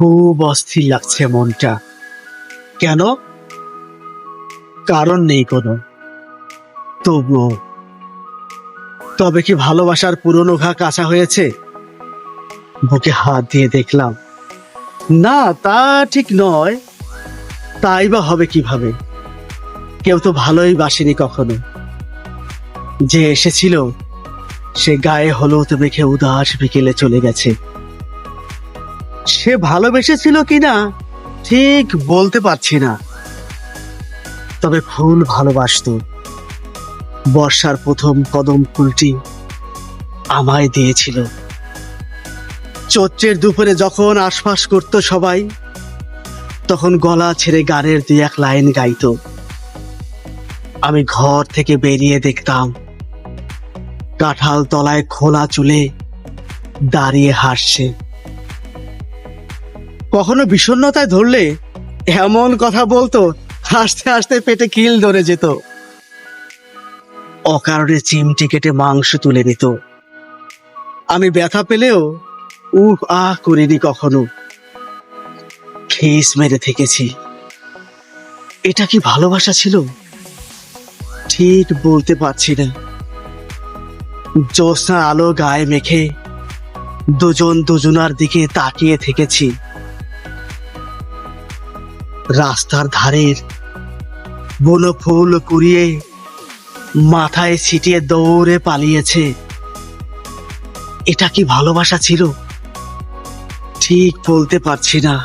খুব অস্থির লাগছে মনটা। কেন? কারণ নেই কোনো। তবুও, তবে কি ভালোবাসার পুরনো ঘা কাঁচা হয়েছে? বুকে হাত দিয়ে দেখলাম, না তা ঠিক নয়। তাই বা হবে কিভাবে? কেউ তো ভালোই বাসেনি কখনো। যে এসেছিল সে গায়ে হলুদ মেখে উদাস বিকেলে চলে গেছে। সে ভালোবেসেছিল কিনা ঠিক বলতে পারছি না, তবে ফুল ভালোবাসতো। বর্ষার প্রথম কদম ফুলটি আমায় দিয়েছিল। চৈত্রের দুপুরে যখন আশপাশ করতো সবাই, তখন গলা ছেড়ে গানের দুই এক লাইন গাইতো। আমি ঘর থেকে বেরিয়ে দেখতাম কাঁঠাল তলায় খোলা চুলে দাঁড়িয়ে হাসছে। কখনো বিষণ্ণতায় ধরলে এমন কথা বলতো, হাসতে হাসতে পেটে কিল ধরে যেত। অকারণে চিমটি কেটে মাংস তুলে নিত। আমি ব্যথা পেলেও উহ আহ করিনি কখনো। খেস মেরে থেকেছি। এটা কি ভালোবাসা ছিল? ঠিক বলতে পারছি না। জ্যোৎস্নার আলো গায়ে মেখে দুজন দুজনার দিকে তাকিয়ে থেকেছি। রাস্তার ধারের বুনো ফুল কুড়িয়ে মাথায় ছিটিয়ে দৌড়ে পালিয়েছে। এটা কি ভালোবাসা ছিল? ঠিক বলতে পারছি না।